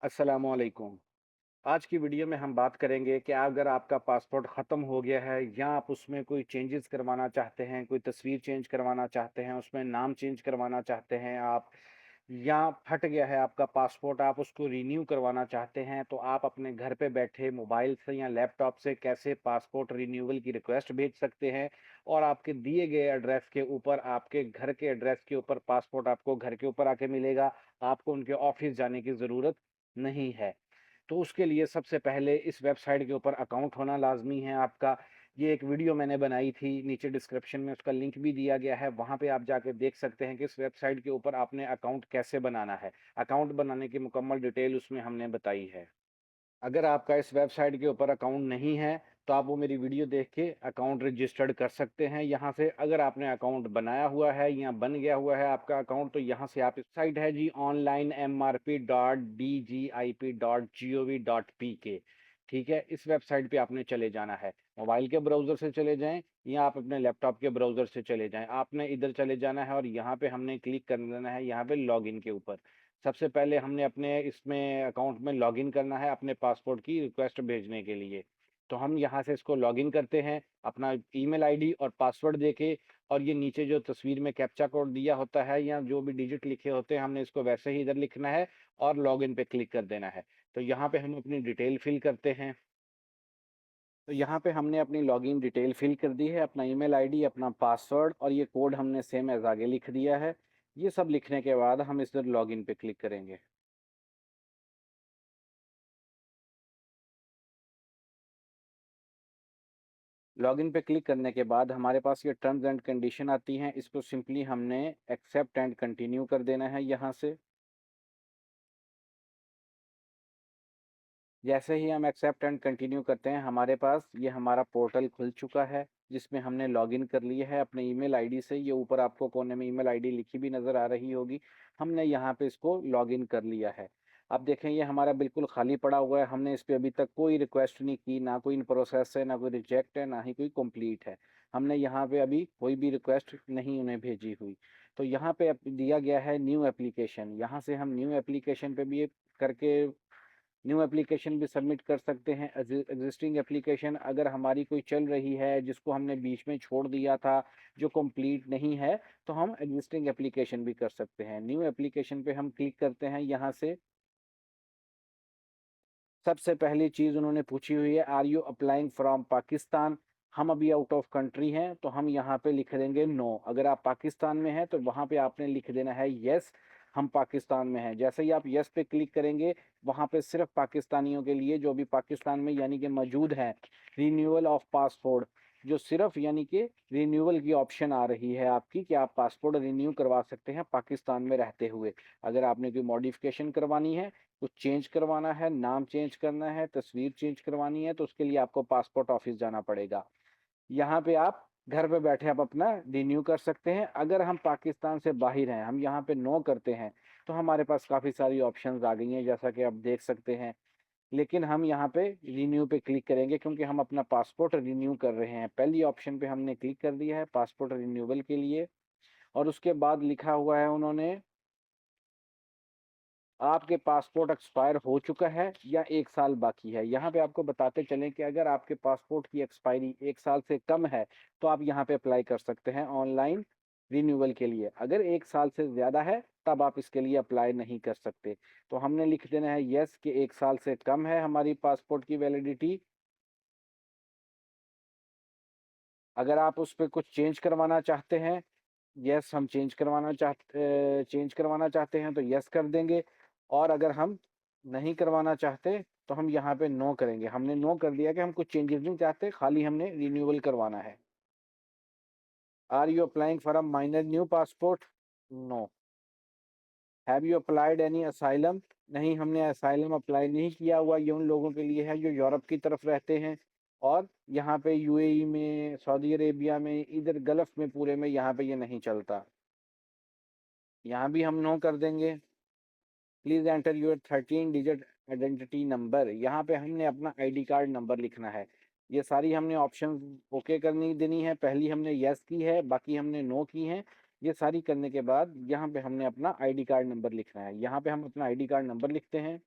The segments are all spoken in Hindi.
अस्सलामुअलैकुम। आज की वीडियो में हम बात करेंगे कि अगर आपका पासपोर्ट ख़त्म हो गया है या आप उसमें कोई चेंजेस करवाना चाहते हैं, कोई तस्वीर चेंज करवाना चाहते हैं, उसमें नाम चेंज करवाना चाहते हैं आप, या फट गया है आपका पासपोर्ट, आप उसको रिन्यू करवाना चाहते हैं, तो आप अपने घर पे बैठे मोबाइल से या लैपटॉप से कैसे पासपोर्ट रिन्यूअल की रिक्वेस्ट भेज सकते हैं और आपके दिए गए एड्रेस के ऊपर, आपके घर के एड्रेस के ऊपर पासपोर्ट आपको घर के ऊपर आके मिलेगा। आपको उनके ऑफ़िस जाने की ज़रूरत नहीं है। तो उसके लिए सबसे पहले इस वेबसाइट के ऊपर अकाउंट होना लाज़मी है आपका। ये एक वीडियो मैंने बनाई थी, नीचे डिस्क्रिप्शन में उसका लिंक भी दिया गया है, वहाँ पे आप जाके देख सकते हैं कि इस वेबसाइट के ऊपर आपने अकाउंट कैसे बनाना है। अकाउंट बनाने की मुकम्मल डिटेल उसमें हमने बताई है। अगर आपका इस वेबसाइट के ऊपर अकाउंट नहीं है, तो आप वो मेरी वीडियो देख के अकाउंट रजिस्टर्ड कर सकते हैं यहाँ से। अगर आपने अकाउंट बनाया हुआ है या बन गया हुआ है आपका अकाउंट, तो यहाँ से आप इस साइट है जी onlinemrp.dgip.gov.pk। ठीक है, इस वेबसाइट पे आपने चले जाना है। मोबाइल के ब्राउज़र से चले जाएँ या आप अपने लैपटॉप के ब्राउज़र से चले जाएँ। आपने इधर चले जाना है और यहाँ पे हमने क्लिक कर देना है यहाँ पे लॉगिन के ऊपर। सबसे पहले हमने अपने इसमें अकाउंट में लॉगिन करना है अपने पासपोर्ट की रिक्वेस्ट भेजने के लिए। तो हम यहाँ से इसको लॉगिन करते हैं, अपना ईमेल आईडी और पासवर्ड देके, और ये नीचे जो तस्वीर में कैप्चा कोड दिया होता है या जो भी डिजिट लिखे होते हैं, हमने इसको वैसे ही इधर लिखना है और लॉगिन पे क्लिक कर देना है। तो यहाँ पे हम अपनी डिटेल फिल करते हैं। तो यहाँ पे हमने अपनी लॉगिन डिटेल फिल कर दी है, अपना ईमेल आईडी, अपना पासवर्ड और ये कोड हमने सेम एज़ आगे लिख दिया है। ये सब लिखने के बाद हम इधर लॉगिन पे क्लिक करेंगे। लॉगिन पे क्लिक करने के बाद हमारे पास ये टर्म्स एंड कंडीशन आती हैं, इसको सिंपली हमने एक्सेप्ट एंड कंटिन्यू कर देना है यहाँ से। जैसे ही हम एक्सेप्ट एंड कंटिन्यू करते हैं, हमारे पास ये हमारा पोर्टल खुल चुका है, जिसमें हमने लॉगिन कर लिया है अपने ईमेल आईडी से। ये ऊपर आपको कोने में ईमेल आईडी लिखी भी नज़र आ रही होगी। हमने यहाँ पे इसको लॉगिन कर लिया है। अब देखें, ये हमारा बिल्कुल खाली पड़ा हुआ है, हमने इस पे अभी तक कोई रिक्वेस्ट नहीं की, ना कोई इन प्रोसेस है, ना कोई रिजेक्ट है, ना ही कोई कंप्लीट है। हमने यहाँ पे अभी कोई भी रिक्वेस्ट नहीं उन्हें भेजी हुई। तो यहाँ पे दिया गया है न्यू एप्लीकेशन, यहाँ से हम न्यू एप्लीकेशन पे भी करके न्यू एप्लीकेशन भी सबमिट कर सकते हैं। एग्जिस्टिंग एप्लीकेशन अगर हमारी कोई चल रही है जिसको हमने बीच में छोड़ दिया था, जो कंप्लीट नहीं है, तो हम एग्जिस्टिंग एप्लीकेशन भी कर सकते हैं। न्यू एप्लीकेशन पे हम क्लिक करते हैं यहाँ से। सबसे पहली चीज़ उन्होंने पूछी हुई है, are you applying from Pakistan. हम अभी आउट ऑफ कंट्री हैं, तो हम यहाँ पे लिख देंगे नो। अगर आप पाकिस्तान में हैं तो वहाँ पे आपने लिख देना है यस, हम पाकिस्तान में हैं। जैसे ही आप यस पे क्लिक करेंगे, वहाँ पे सिर्फ पाकिस्तानियों के लिए जो भी पाकिस्तान में यानी कि मौजूद हैं, रिन्यूअल ऑफ पासपोर्ट, जो सिर्फ यानी कि रिन्यूअल की ऑप्शन आ रही है आपकी कि आप पासपोर्ट रिन्यू करवा सकते हैं पाकिस्तान में रहते हुए। अगर आपने कोई मॉडिफिकेशन करवानी है, कुछ चेंज करवाना है, नाम चेंज करना है, तस्वीर चेंज करवानी है, तो उसके लिए आपको पासपोर्ट ऑफिस जाना पड़ेगा। यहाँ पे आप घर पे बैठे आप अपना रिन्यू कर सकते हैं। अगर हम पाकिस्तान से बाहर हैं, हम यहाँ पे नो करते हैं, तो हमारे पास काफ़ी सारी ऑप्शंस आ गई हैं, जैसा कि आप देख सकते हैं। लेकिन हम यहाँ पे रिन्यू पे क्लिक करेंगे क्योंकि हम अपना पासपोर्ट रिन्यू कर रहे हैं। पहली ऑप्शन पे हमने क्लिक कर दिया है पासपोर्ट रिन्यूअल के लिए, और उसके बाद लिखा हुआ है उन्होंने, आपके पासपोर्ट एक्सपायर हो चुका है या 1 साल बाकी है। यहाँ पे आपको बताते चलें कि अगर आपके पासपोर्ट की एक्सपायरी 1 साल से कम है, तो आप यहाँ पे अप्लाई कर सकते हैं ऑनलाइन रिन्यूअल के लिए। अगर 1 साल से ज़्यादा है, तब आप इसके लिए अप्लाई नहीं कर सकते। तो हमने लिख देना है येस कि 1 साल से कम है हमारी पासपोर्ट की वैलिडिटी। अगर आप उस पे कुछ चेंज करवाना चाहते हैं, यस हम चेंज करवाना चाहते हैं तो यस कर देंगे, और अगर हम नहीं करवाना चाहते तो हम यहाँ पे नो करेंगे। हमने नो कर दिया कि हम कुछ चेंजेस नहीं चाहते, खाली हमने रिन्यूअल करवाना है। Are you applying for a minor new passport? No. Have you applied any asylum? नहीं, हमने असाइलम अप्लाई नहीं किया हुआ। ये उन लोगों के लिए है जो यूरोप की तरफ रहते हैं, और यहाँ पे यूएई में, सऊदी अरेबिया में, इधर गल्फ में पूरे में यहाँ पे ये नहीं चलता। यहाँ भी हम नो कर देंगे। Please enter your 13 digit identity number. यहाँ पे हमने अपना आईडी कार्ड नंबर लिखना है। ये सारी हमने ऑप्शन ओके करनी देनी है। पहली हमने यस की है, बाकी हमने नो की हैं। ये सारी करने के बाद यहाँ पे हमने अपना आईडी कार्ड नंबर लिखना है। यहाँ पे हम अपना आईडी कार्ड नंबर लिखते हैं।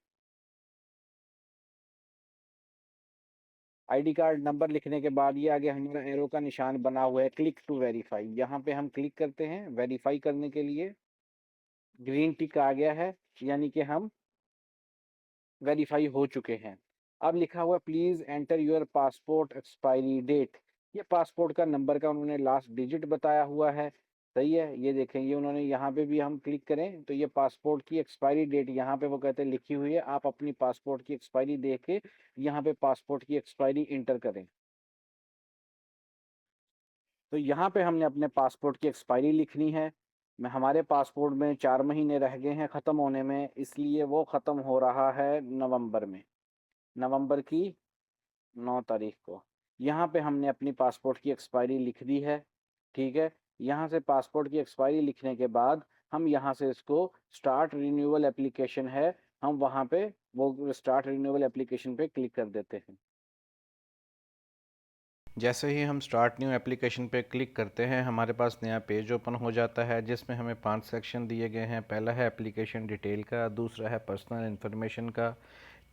आईडी कार्ड नंबर लिखने के बाद ये आगे हमारा एरो का निशान बना हुआ है, क्लिक टू वेरीफाई, यहाँ पे हम क्लिक करते हैं वेरीफाई करने के लिए। ग्रीन टिक आ गया है, यानी कि हम वेरीफाई हो चुके हैं। अब लिखा हुआ please enter your passport expiry date. ये पासपोर्ट का नंबर का उन्होंने लास्ट डिजिट बताया हुआ है। सही है, ये देखें, ये उन्होंने यहाँ पे भी हम क्लिक करें तो ये पासपोर्ट की एक्सपायरी डेट यहाँ पे वो कहते हैं लिखी हुई है। आप अपनी पासपोर्ट की एक्सपायरी देख के यहाँ पे पासपोर्ट की एक्सपायरी इंटर करें। तो यहाँ पे हमने अपने पासपोर्ट की एक्सपायरी लिखनी है। मैं हमारे पासपोर्ट में 4 महीने रह गए हैं ख़त्म होने में, इसलिए वो ख़त्म हो रहा है नवंबर में, नवंबर की 9 तारीख को। यहाँ पे हमने अपनी पासपोर्ट की एक्सपायरी लिख दी है। ठीक है, यहाँ से पासपोर्ट की एक्सपायरी लिखने के बाद हम यहाँ से इसको स्टार्ट रिन्यूअल एप्लीकेशन है, हम वहाँ पे वो स्टार्ट रिन्यूअल एप्लीकेशन पे क्लिक कर देते हैं। जैसे ही हम स्टार्ट न्यू एप्लीकेशन पे क्लिक करते हैं हमारे पास नया पेज ओपन हो जाता है जिसमें हमें 5 सेक्शन दिए गए हैं। पहला है एप्लीकेशन डिटेल का, दूसरा है पर्सनल इन्फॉर्मेशन का,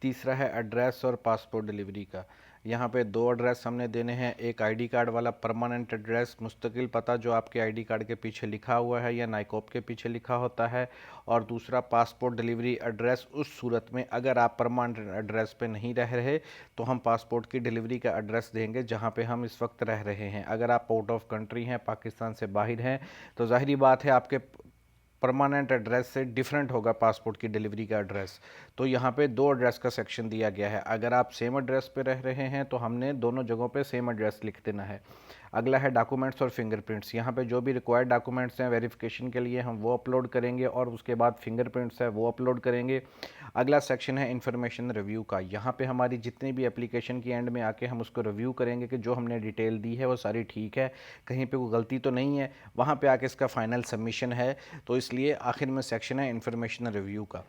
तीसरा है एड्रेस और पासपोर्ट डिलीवरी का। यहाँ पे 2 एड्रेस हमने देने हैं, एक आईडी कार्ड वाला परमानेंट एड्रेस मुस्तकिल पता जो आपके आईडी कार्ड के पीछे लिखा हुआ है या नाइकॉप के पीछे लिखा होता है, और दूसरा पासपोर्ट डिलीवरी एड्रेस उस सूरत में अगर आप परमानेंट एड्रेस पे नहीं रह रहे तो हम पासपोर्ट की डिलीवरी का एड्रेस देंगे जहाँ पे हम इस वक्त रह रहे हैं। अगर आप आउट ऑफ कंट्री हैं, पाकिस्तान से बाहर हैं, तो ज़ाहिरी बात है आपके परमानेंट एड्रेस से डिफरेंट होगा पासपोर्ट की डिलीवरी का एड्रेस। तो यहाँ पे 2 एड्रेस का सेक्शन दिया गया है। अगर आप सेम एड्रेस पे रह रहे हैं तो हमने दोनों जगहों पे सेम एड्रेस लिख देना है। अगला है डॉक्यूमेंट्स और फिंगरप्रिंट्स। यहाँ पे जो भी रिक्वायर्ड डॉक्यूमेंट्स हैं वेरिफिकेशन के लिए हम वो अपलोड करेंगे और उसके बाद फिंगरप्रिंट्स है वो अपलोड करेंगे। अगला सेक्शन है इन्फॉर्मेशन रिव्यू का। यहाँ पे हमारी जितनी भी एप्लीकेशन की एंड में आके हम उसको रिव्यू करेंगे कि जो हमने डिटेल दी है वो सारी ठीक है, कहीं पे कोई गलती तो नहीं है, वहाँ पे आके इसका फाइनल सबमिशन है। तो इसलिए आखिर में सेक्शन है इन्फॉर्मेशन रिव्यू का।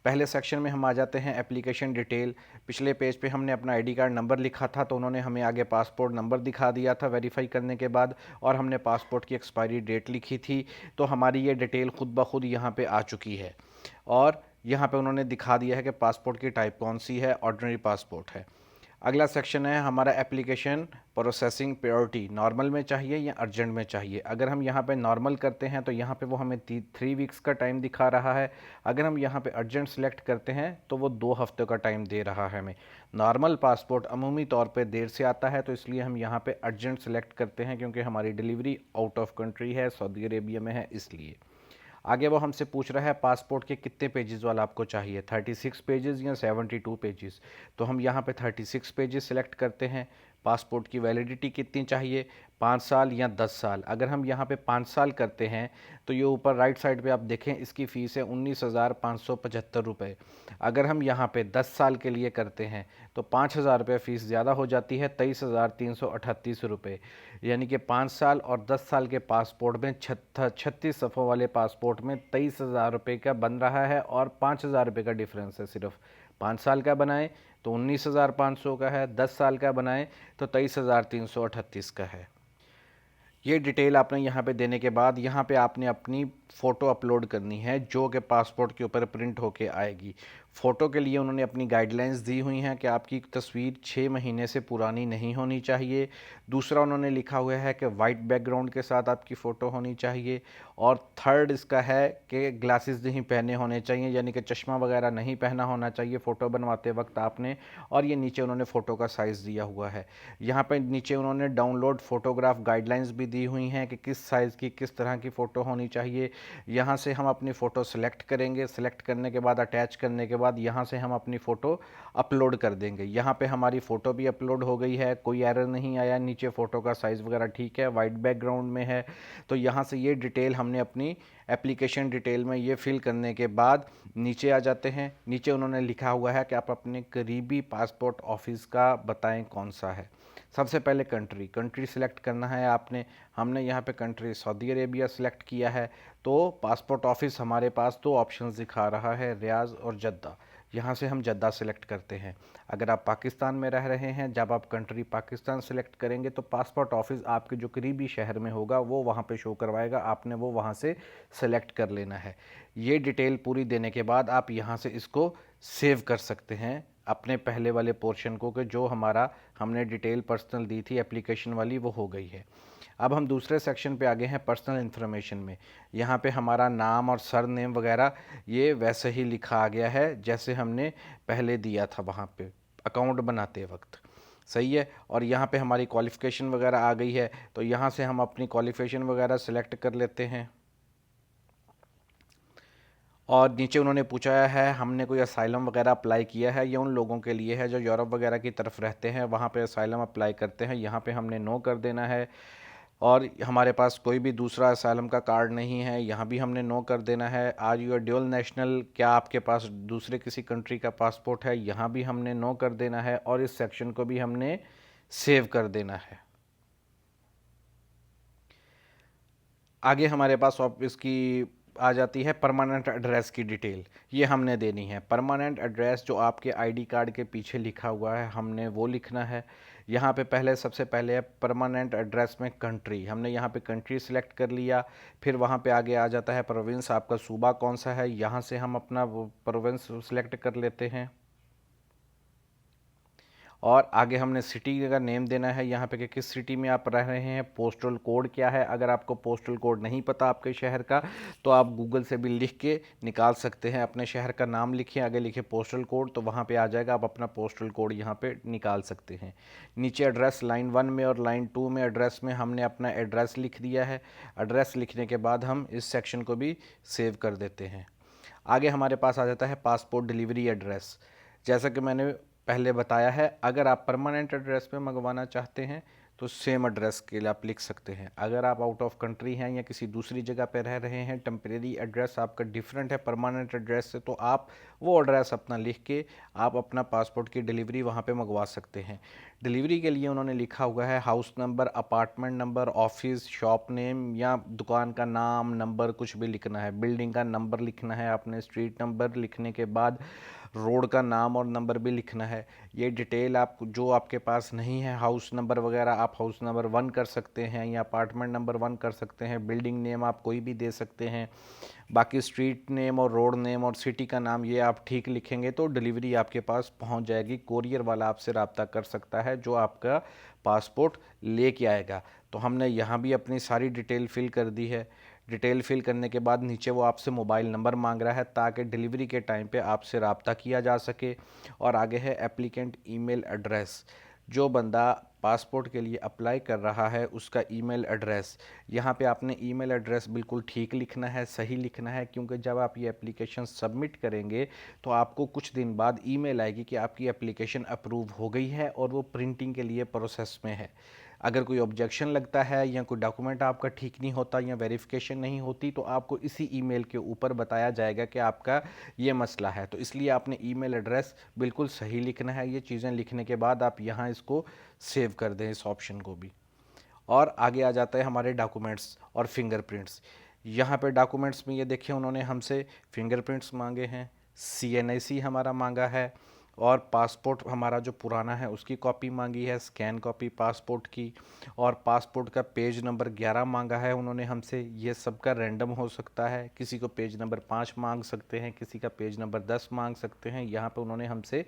पहले सेक्शन में हम आ जाते हैं एप्लीकेशन डिटेल। पिछले पेज पे हमने अपना आईडी कार्ड नंबर लिखा था तो उन्होंने हमें आगे पासपोर्ट नंबर दिखा दिया था वेरीफाई करने के बाद, और हमने पासपोर्ट की एक्सपायरी डेट लिखी थी। तो हमारी ये डिटेल खुद ब खुद यहाँ पे आ चुकी है और यहाँ पे उन्होंने दिखा दिया है कि पासपोर्ट की टाइप कौन सी है, ऑर्डिनरी पासपोर्ट है। अगला सेक्शन है हमारा एप्लीकेशन प्रोसेसिंग प्रायोरिटी, नॉर्मल में चाहिए या अर्जेंट में चाहिए। अगर हम यहाँ पे नॉर्मल करते हैं तो यहाँ पे वो हमें 3 वीक्स का टाइम दिखा रहा है। अगर हम यहाँ पे अर्जेंट सेलेक्ट करते हैं तो वो 2 हफ्ते का टाइम दे रहा है हमें। नॉर्मल पासपोर्ट अमूमी तौर पे देर से आता है तो इसलिए हम यहाँ पे अर्जेंट सेलेक्ट करते हैं क्योंकि हमारी डिलीवरी आउट ऑफ कंट्री है, सऊदी अरेबिया में है इसलिए। आगे वो हमसे पूछ रहा है पासपोर्ट के कितने पेजेस वाला आपको चाहिए, 36 पेजेस या 72 पेजेस। तो हम यहाँ पे 36 पेजेस सेलेक्ट करते हैं। पासपोर्ट की वैलिडिटी कितनी चाहिए, 5 साल या 10 साल। अगर हम यहाँ पे 5 साल करते हैं तो ये ऊपर राइट साइड पे आप देखें इसकी फ़ीस है 19,575 रुपये। अगर हम यहाँ पे 10 साल के लिए करते हैं तो 5,000 रुपये फ़ीस ज़्यादा हो जाती है, 23,338 रुपये। यानी कि 5 साल और 10 साल के पासपोर्ट में 36 सफ़ों वाले पासपोर्ट में 23,000 रुपये का बन रहा है और 5,000 रुपये का डिफरेंस है। सिर्फ 5 साल का बनाएं तो 19,500 का है, 10 साल का बनाएं तो 23,338 का है। ये डिटेल आपने यहाँ पे देने के बाद यहाँ पे आपने अपनी फ़ोटो अपलोड करनी है जो कि पासपोर्ट के ऊपर प्रिंट होके आएगी। फ़ोटो के लिए उन्होंने अपनी गाइडलाइंस दी हुई हैं कि आपकी तस्वीर 6 महीने से पुरानी नहीं होनी चाहिए। दूसरा उन्होंने लिखा हुआ है कि वाइट बैकग्राउंड के साथ आपकी फ़ोटो होनी चाहिए। और थर्ड इसका है कि ग्लासेस नहीं पहने होने चाहिए, यानी कि चश्मा वगैरह नहीं पहना होना चाहिए फ़ोटो बनवाते वक्त आपने। और ये नीचे उन्होंने फ़ोटो का साइज़ दिया हुआ है। यहाँ पे नीचे उन्होंने डाउनलोड फ़ोटोग्राफ गाइडलाइंस भी दी हुई हैं कि किस साइज़ की किस तरह की फ़ोटो होनी चाहिए। यहाँ से हम अपनी फ़ोटो सेलेक्ट करेंगे, सेलेक्ट करने के बाद अटैच करने के बाद यहाँ से हम अपनी फ़ोटो अपलोड कर देंगे। यहाँ पे हमारी फ़ोटो भी अपलोड हो गई है, कोई एरर नहीं आया, नीचे फ़ोटो का साइज़ वगैरह ठीक है, वाइट बैकग्राउंड में है। तो यहाँ से ये डिटेल हमने अपनी एप्लीकेशन डिटेल में ये फिल करने के बाद नीचे आ जाते हैं। नीचे उन्होंने लिखा हुआ है कि आप अपने करीबी पासपोर्ट ऑफिस का बताएं कौन सा है। सबसे पहले कंट्री सिलेक्ट करना है आपने। हमने यहाँ पे कंट्री सऊदी अरेबिया सिलेक्ट किया है। तो पासपोर्ट ऑफिस हमारे पास 2 ऑप्शंस दिखा रहा है, रियाज और जद्दा। यहाँ से हम जद्दा सेलेक्ट करते हैं। अगर आप पाकिस्तान में रह रहे हैं, जब आप कंट्री पाकिस्तान सेलेक्ट करेंगे तो पासपोर्ट ऑफिस आपके जो करीबी शहर में होगा वो वहाँ पे शो करवाएगा, आपने वो वहाँ से सेलेक्ट कर लेना है। ये डिटेल पूरी देने के बाद आप यहाँ से इसको सेव कर सकते हैं अपने पहले वाले पोर्शन को, कि जो हमारा हमने डिटेल पर्सनल दी थी एप्लीकेशन वाली, वो हो गई है। अब हम दूसरे सेक्शन पे आगे हैं, पर्सनल इन्फॉर्मेशन में। यहाँ पे हमारा नाम और सर नेम वगैरह ये वैसे ही लिखा आ गया है जैसे हमने पहले दिया था वहाँ पे अकाउंट बनाते वक्त। सही है। और यहाँ पे हमारी क्वालिफ़िकेशन वगैरह आ गई है, तो यहाँ से हम अपनी क्वालिफ़िकेशन वगैरह सेलेक्ट कर लेते हैं। और नीचे उन्होंने पूछा है हमने कोई असाइलम वगैरह अप्लाई किया है, ये उन लोगों के लिए है जो यूरोप वगैरह की तरफ रहते हैं, वहाँ पे असाइलम अप्लाई करते हैं। यहाँ पे हमने नो कर देना है। और हमारे पास कोई भी दूसरा असाइलम का कार्ड नहीं है, यहाँ भी हमने नो कर देना है। Are you a dual national, क्या आपके पास दूसरे किसी कंट्री का पासपोर्ट है, यहाँ भी हमने नो कर देना है। और इस सेक्शन को भी हमने सेव कर देना है। आगे हमारे पास ऑफिस की आ जाती है परमानेंट एड्रेस की डिटेल, ये हमने देनी है। परमानेंट एड्रेस जो आपके आईडी कार्ड के पीछे लिखा हुआ है हमने वो लिखना है। यहाँ पे पहले सबसे पहले है परमानेंट एड्रेस में कंट्री, हमने यहाँ पे कंट्री सिलेक्ट कर लिया। फिर वहाँ पे आगे आ जाता है प्रोविंस, आपका सूबा कौन सा है, यहाँ से हम अपना प्रोविंस सिलेक्ट कर लेते हैं। और आगे हमने सिटी का नेम देना है यहाँ पे कि किस सिटी में आप रह रहे हैं। पोस्टल कोड क्या है, अगर आपको पोस्टल कोड नहीं पता आपके शहर का तो आप गूगल से भी लिख के निकाल सकते हैं। अपने शहर का नाम लिखिए, आगे लिखिए पोस्टल कोड, तो वहाँ पे आ जाएगा, आप अपना पोस्टल कोड यहाँ पे निकाल सकते हैं। नीचे एड्रेस लाइन 1 में और लाइन 2 में एड्रेस में हमने अपना एड्रेस लिख दिया है। एड्रेस लिखने के बाद हम इस सेक्शन को भी सेव कर देते हैं। आगे हमारे पास आ जाता है पासपोर्ट डिलीवरी एड्रेस। जैसा कि मैंने पहले बताया है, अगर आप परमानेंट एड्रेस पे मंगवाना चाहते हैं तो सेम एड्रेस के लिए आप लिख सकते हैं। अगर आप आउट ऑफ कंट्री हैं या किसी दूसरी जगह पे रह रहे हैं, टेम्परेरी एड्रेस आपका डिफरेंट है परमानेंट एड्रेस से, तो आप वो एड्रेस अपना लिख के आप अपना पासपोर्ट की डिलीवरी वहाँ पे मंगवा सकते हैं। डिलीवरी के लिए उन्होंने लिखा हुआ है house number, apartment number, office, shop name या दुकान का नाम, नंबर कुछ भी लिखना है। बिल्डिंग का नंबर लिखना है आपने, स्ट्रीट नंबर लिखने के बाद रोड का नाम और नंबर भी लिखना है। ये डिटेल आप जो आपके पास नहीं है, हाउस नंबर वगैरह, आप हाउस नंबर 1 कर सकते हैं या अपार्टमेंट नंबर 1 कर सकते हैं। बिल्डिंग नेम आप कोई भी दे सकते हैं। बाकी स्ट्रीट नेम और रोड नेम और सिटी का नाम ये आप ठीक लिखेंगे तो डिलीवरी आपके पास पहुंच जाएगी। कोरियर वाला आपसे रब्ता कर सकता है जो आपका पासपोर्ट लेके आएगा। तो हमने यहाँ भी अपनी सारी डिटेल फिल कर दी है। डिटेल फिल करने के बाद नीचे वो आपसे मोबाइल नंबर मांग रहा है ताकि डिलीवरी के टाइम पे आपसे रब्ता किया जा सके। और आगे है एप्लीकेंट ईमेल एड्रेस, जो बंदा पासपोर्ट के लिए अप्लाई कर रहा है उसका ईमेल एड्रेस। यहाँ पे आपने ईमेल एड्रेस बिल्कुल ठीक लिखना है, सही लिखना है, क्योंकि जब आप ये एप्लीकेशन सबमिट करेंगे तो आपको कुछ दिन बाद ईमेल आएगी कि आपकी एप्लीकेशन अप्रूव हो गई है और वो प्रिंटिंग के लिए प्रोसेस में है। अगर कोई ऑब्जेक्शन लगता है या कोई डॉक्यूमेंट आपका ठीक नहीं होता या वेरिफिकेशन नहीं होती तो आपको इसी ईमेल के ऊपर बताया जाएगा कि आपका ये मसला है। तो इसलिए आपने ईमेल एड्रेस बिल्कुल सही लिखना है। ये चीज़ें लिखने के बाद आप यहाँ इसको सेव कर दें, इस ऑप्शन को भी। और आगे आ जाता है हमारे डॉक्यूमेंट्स और फिंगरप्रिंट्स। यहाँ पे डॉक्यूमेंट्स में ये देखिए उन्होंने हमसे फिंगरप्रिंट्स मांगे हैं, CNIC हमारा मांगा है, और पासपोर्ट हमारा जो पुराना है उसकी कॉपी मांगी है, स्कैन कॉपी पासपोर्ट की। और पासपोर्ट का पेज नंबर 11 मांगा है उन्होंने हमसे। ये सबका रैंडम हो सकता है, किसी को पेज नंबर 5 मांग सकते हैं, किसी का पेज नंबर 10 मांग सकते हैं। यहाँ पे उन्होंने हमसे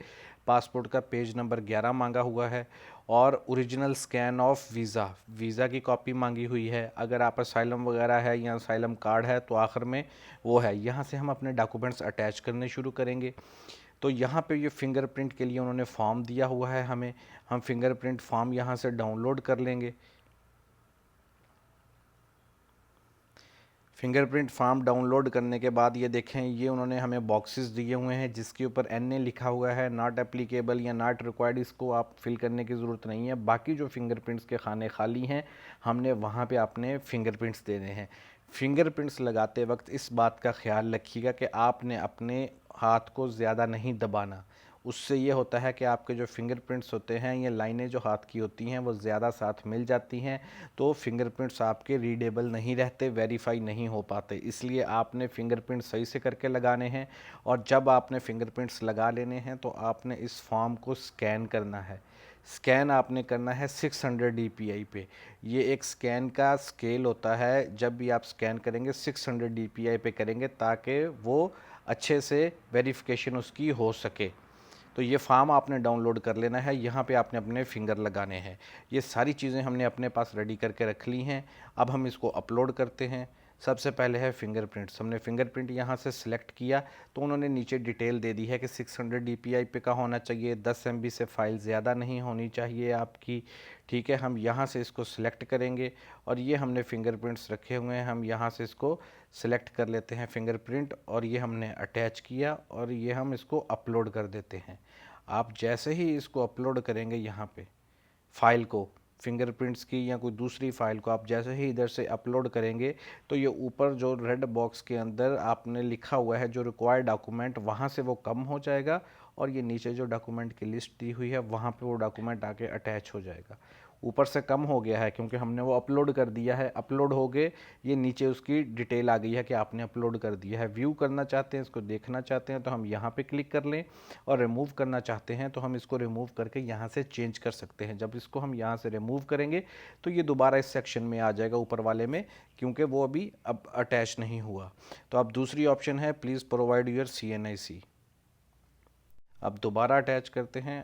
पासपोर्ट का पेज नंबर 11 मांगा हुआ है। और ओरिजिनल स्कैन ऑफ वीज़ा की कॉपी मांगी हुई है। अगर आप असाइलम वगैरह है या असाइलम कार्ड है तो आखिर में वो है। यहाँ से हम अपने डॉक्यूमेंट्स अटैच करने शुरू करेंगे। तो यहाँ पे ये फिंगरप्रिंट के लिए उन्होंने फॉर्म दिया हुआ है हमें, हम फिंगरप्रिंट फॉर्म यहाँ से डाउनलोड कर लेंगे। फिंगरप्रिंट फॉर्म डाउनलोड करने के बाद ये देखें, ये उन्होंने हमें बॉक्सेस दिए हुए हैं जिसके ऊपर NA लिखा हुआ है, नॉट एप्लीकेबल या नॉट रिक्वायर्ड। इसको आप फिल करने की ज़रूरत नहीं है। बाकी जो फिंगरप्रिंट्स के खाने खाली हैं हमने वहाँ पे अपने फिंगरप्रिंट्स देने हैं। फिंगरप्रिंट्स लगाते वक्त इस बात का ख्याल रखिएगा कि आपने अपने हाथ को ज़्यादा नहीं दबाना। उससे ये होता है कि आपके जो फिंगरप्रिंट्स होते हैं, ये लाइनें जो हाथ की होती हैं वो ज़्यादा साथ मिल जाती हैं, तो फिंगरप्रिंट्स आपके रीडेबल नहीं रहते, वेरीफाई नहीं हो पाते। इसलिए आपने फ़िंगरप्रिंट सही से करके लगाने हैं। और जब आपने फ़िंगरप्रिंट्स लगा लेने हैं तो आपने इस फॉर्म को स्कैन करना है। स्कैन आपने करना है 600 DPI पे। ये एक स्कैन का स्केल होता है, जब भी आप स्कैन करेंगे 600 DPI पे करेंगे ताकि वो अच्छे से वेरिफिकेशन उसकी हो सके। तो ये फॉर्म आपने डाउनलोड कर लेना है, यहाँ पे आपने अपने फिंगर लगाने हैं। ये सारी चीज़ें हमने अपने पास रेडी करके रख ली हैं। अब हम इसको अपलोड करते हैं। सबसे पहले है फिंगरप्रिंट्स। हमने फिंगरप्रिंट यहाँ से सिलेक्ट किया तो उन्होंने नीचे डिटेल दे दी है कि 600 DPI पे का होना चाहिए, 10 MB से फाइल ज़्यादा नहीं होनी चाहिए आपकी। ठीक है, हम यहाँ से इसको सिलेक्ट करेंगे और ये हमने फिंगरप्रिंट्स रखे हुए हैं, हम यहाँ से इसको सिलेक्ट कर लेते हैं फिंगरप्रिंट और ये हमने अटैच किया और ये हम इसको अपलोड कर देते हैं। आप जैसे ही इसको अपलोड करेंगे यहाँ पे फाइल को, फिंगरप्रिंट्स की या कोई दूसरी फाइल को आप जैसे ही इधर से अपलोड करेंगे तो ये ऊपर जो रेड बॉक्स के अंदर आपने लिखा हुआ है जो रिक्वायर्ड डॉक्यूमेंट, वहाँ से वो कम हो जाएगा और ये नीचे जो डॉक्यूमेंट की लिस्ट दी हुई है वहाँ पे वो डॉक्यूमेंट आके अटैच हो जाएगा। ऊपर से कम हो गया है क्योंकि हमने वो अपलोड कर दिया है, अपलोड हो गए, ये नीचे उसकी डिटेल आ गई है कि आपने अपलोड कर दिया है। व्यू करना चाहते हैं, इसको देखना चाहते हैं तो हम यहाँ पे क्लिक कर लें और रिमूव करना चाहते हैं तो हम इसको रिमूव करके यहाँ से चेंज कर सकते हैं। जब इसको हम यहाँ से रिमूव करेंगे तो ये दोबारा इस सेक्शन में आ जाएगा ऊपर वाले में, क्योंकि वो अभी अब अटैच नहीं हुआ। तो अब दूसरी ऑप्शन है प्लीज़ प्रोवाइड योर CNIC। अब दोबारा अटैच करते हैं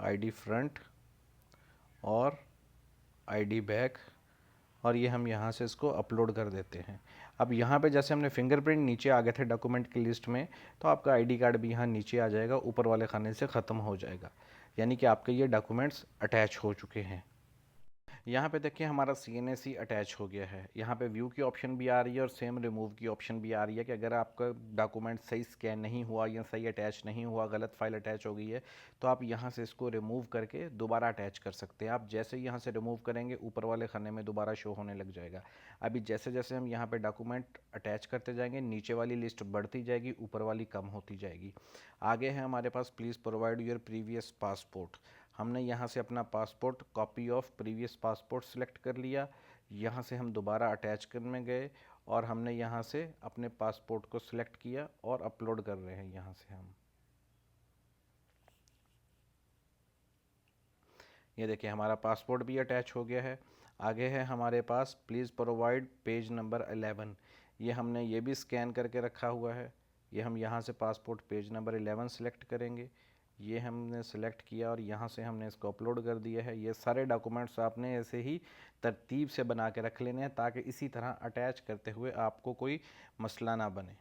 ID फ्रंट और ID बैक और ये हम यहाँ से इसको अपलोड कर देते हैं। अब यहाँ पे जैसे हमने फिंगरप्रिंट नीचे आ गए थे डॉक्यूमेंट की लिस्ट में, तो आपका ID कार्ड भी यहाँ नीचे आ जाएगा, ऊपर वाले खाने से ख़त्म हो जाएगा, यानी कि आपके ये डॉक्यूमेंट्स अटैच हो चुके हैं। यहाँ पे देखिए हमारा CNAC अटैच हो गया है। यहाँ पे व्यू की ऑप्शन भी आ रही है और सेम रिमूव की ऑप्शन भी आ रही है कि अगर आपका डॉक्यूमेंट सही स्कैन नहीं हुआ या सही अटैच नहीं हुआ, गलत फाइल अटैच हो गई है, तो आप यहाँ से इसको रिमूव करके दोबारा अटैच कर सकते हैं। आप जैसे ही यहाँ से रिमूव करेंगे ऊपर वाले खाने में दोबारा शो होने लग जाएगा। अभी जैसे जैसे हम यहाँ पर डॉक्यूमेंट अटैच करते जाएंगे नीचे वाली लिस्ट बढ़ती जाएगी, ऊपर वाली कम होती जाएगी। आगे है हमारे पास please provide your previous passport. हमने यहाँ से अपना passport, copy of previous passport select कर लिया। यहाँ से हम दोबारा अटैच करने गए और हमने यहाँ से अपने पासपोर्ट को सिलेक्ट किया और अपलोड कर रहे हैं। यहाँ से हम ये देखिए हमारा पासपोर्ट भी अटैच हो गया है। आगे है हमारे पास प्लीज़ प्रोवाइड पेज नंबर 11। ये हमने ये भी स्कैन करके रखा हुआ है। ये हम यहाँ से पासपोर्ट पेज नंबर 11 सेलेक्ट करेंगे। ये हमने सेलेक्ट किया और यहाँ से हमने इसको अपलोड कर दिया है। ये सारे डॉक्यूमेंट्स आपने ऐसे ही तरतीब से बना के रख लेने हैं ताकि इसी तरह अटैच करते हुए आपको कोई मसला ना बने।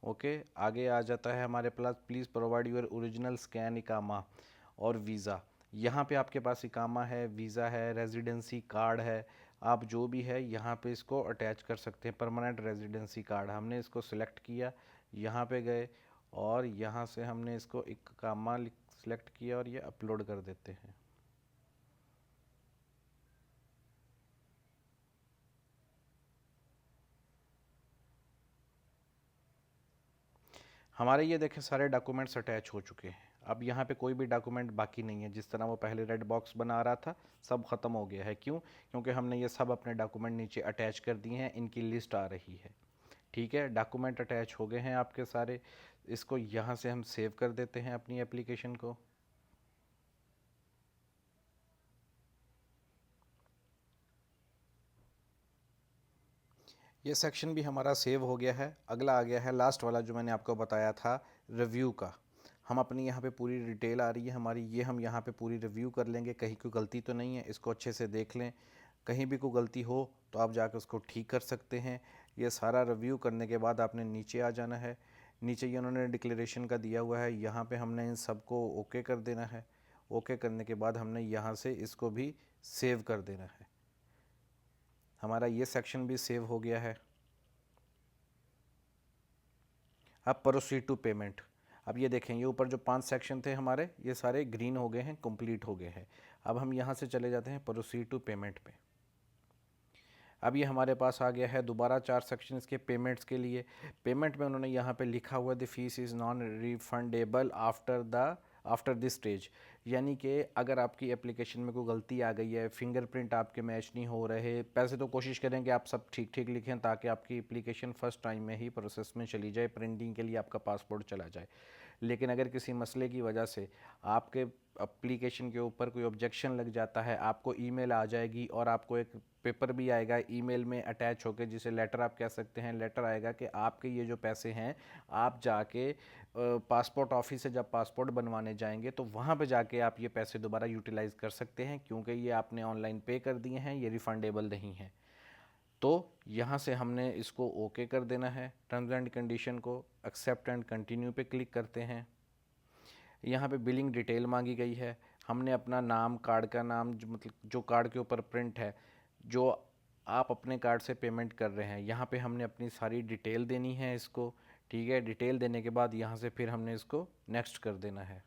ओके, आगे आ जाता है हमारे पास please provide your original scan इकामा और वीज़ा। यहाँ पे आपके पास इकामा है, वीज़ा है, रेजिडेंसी कार्ड है, आप जो भी है यहाँ पे इसको अटैच कर सकते हैं। परमानेंट रेजिडेंसी कार्ड हमने इसको सिलेक्ट किया, यहाँ पे गए और यहाँ से हमने इसको इकामा सिलेक्ट किया और ये अपलोड कर देते हैं। हमारे ये देखें सारे डॉक्यूमेंट्स अटैच हो चुके हैं। अब यहाँ पे कोई भी डॉक्यूमेंट बाकी नहीं है। जिस तरह वो पहले रेड बॉक्स बना रहा था सब ख़त्म हो गया है। क्यों? क्योंकि हमने ये सब अपने डॉक्यूमेंट नीचे अटैच कर दिए हैं, इनकी लिस्ट आ रही है। ठीक है, डॉक्यूमेंट अटैच हो गए हैं आपके सारे। इसको यहाँ से हम सेव कर देते हैं अपनी एप्लीकेशन को। ये सेक्शन भी हमारा सेव हो गया है। अगला आ गया है लास्ट वाला जो मैंने आपको बताया था रिव्यू का। हम अपनी यहाँ पे पूरी डिटेल आ रही है हमारी, ये हम यहाँ पे पूरी रिव्यू कर लेंगे। कहीं कोई गलती तो नहीं है, इसको अच्छे से देख लें। कहीं भी कोई गलती हो तो आप जाकर उसको ठीक कर सकते हैं। ये सारा रिव्यू करने के बाद आपने नीचे आ जाना है। नीचे ये उन्होंने डिक्लेरेशन का दिया हुआ है, यहाँ पे हमने इन सबको ओके कर देना है। ओके करने के बाद हमने यहाँ से इसको भी सेव कर देना है। हमारा ये सेक्शन भी सेव हो गया है। अब प्रोसीड टू पेमेंट। अब ये देखें, ये ऊपर जो 5 सेक्शन थे हमारे, ये सारे ग्रीन हो गए हैं, कंप्लीट हो गए हैं। अब हम यहाँ से चले जाते हैं प्रोसीड टू पेमेंट पे। अब ये हमारे पास आ गया है दोबारा 4 सेक्शन इसके पेमेंट्स के लिए। पेमेंट में उन्होंने यहाँ पे लिखा हुआ the fees is non refundable after this stage, यानी कि अगर आपकी एप्लीकेशन में कोई गलती आ गई है, फिंगरप्रिंट आपके मैच नहीं हो रहे, पैसे तो कोशिश करें कि आप सब ठीक ठीक लिखें ताकि आपकी एप्लीकेशन फ़र्स्ट टाइम में ही प्रोसेस में चली जाए, प्रिंटिंग के लिए आपका पासपोर्ट चला जाए। लेकिन अगर किसी मसले की वजह से आपके एप्लीकेशन के ऊपर कोई ऑब्जेक्शन लग जाता है, आपको ईमेल आ जाएगी और आपको एक पेपर भी आएगा ईमेल में अटैच होकर, जिसे लेटर आप कह सकते हैं। लेटर आएगा कि आपके ये जो पैसे हैं, आप जाके पासपोर्ट ऑफिस से जब पासपोर्ट बनवाने जाएंगे तो वहाँ पे जाके आप ये पैसे दोबारा यूटिलाइज़ कर सकते हैं, क्योंकि ये आपने ऑनलाइन पे कर दिए हैं, ये रिफ़ंडेबल नहीं है। तो यहाँ से हमने इसको ओके कर देना है, टर्म्स एंड कंडीशन को एक्सेप्ट एंड कंटिन्यू पे क्लिक करते हैं। यहाँ पे बिलिंग डिटेल मांगी गई है। हमने अपना नाम, कार्ड का नाम, जो मतलब जो कार्ड के ऊपर प्रिंट है, जो आप अपने कार्ड से पेमेंट कर रहे हैं, यहाँ पे हमने अपनी सारी डिटेल देनी है इसको। ठीक है, डिटेल देने के बाद यहाँ से फिर हमने इसको नेक्स्ट कर देना है।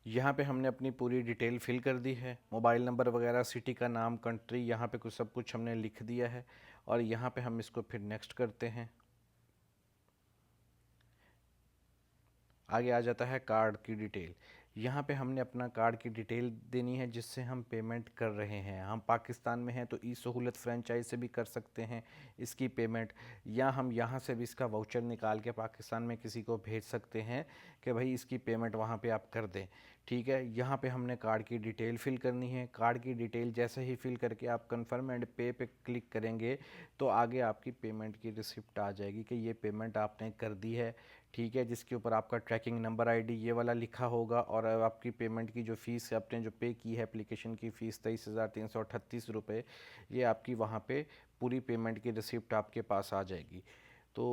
यहाँ पे हमने अपनी पूरी डिटेल फिल कर दी है, मोबाइल नंबर वगैरह, सिटी का नाम, कंट्री, यहाँ पे कुछ सब कुछ हमने लिख दिया है। और यहाँ पे हम इसको फिर नेक्स्ट करते हैं। आगे आ जाता है कार्ड की डिटेल। यहाँ पे हमने अपना कार्ड की डिटेल देनी है जिससे हम पेमेंट कर रहे हैं। हम पाकिस्तान में हैं तो ई सहूलत फ्रेंचाइज से भी कर सकते हैं इसकी पेमेंट, या हम यहाँ से भी इसका वाउचर निकाल के पाकिस्तान में किसी को भेज सकते हैं कि भाई इसकी पेमेंट वहाँ पे आप कर दें। ठीक है, यहाँ पे हमने कार्ड की डिटेल फिल करनी है। कार्ड की डिटेल जैसे ही फिल करके आप कंफर्म एंड पे पे क्लिक करेंगे तो आगे आपकी पेमेंट की रिसिप्ट आ जाएगी कि ये पेमेंट आपने कर दी है। ठीक है, जिसके ऊपर आपका ट्रैकिंग नंबर आईडी ये वाला लिखा होगा, और आपकी पेमेंट की जो फ़ीस आपने जो पे की है, एप्लीकेशन की फ़ीस 23,338 रुपये, ये आपकी वहाँ पे पूरी पेमेंट की रिसिप्ट आपके पास आ जाएगी। तो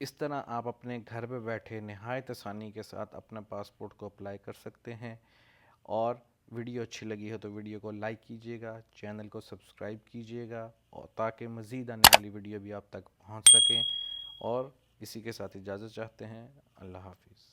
इस तरह आप अपने घर पे बैठे नहायत आसानी के साथ अपना पासपोर्ट को अप्लाई कर सकते हैं। और वीडियो अच्छी लगी हो तो वीडियो को लाइक कीजिएगा, चैनल को सब्सक्राइब कीजिएगा, और ताकि मज़ीद आने वाली वीडियो भी आप तक पहुंच सकें। और इसी के साथ इजाज़त चाहते हैं। अल्लाह हाफिज़।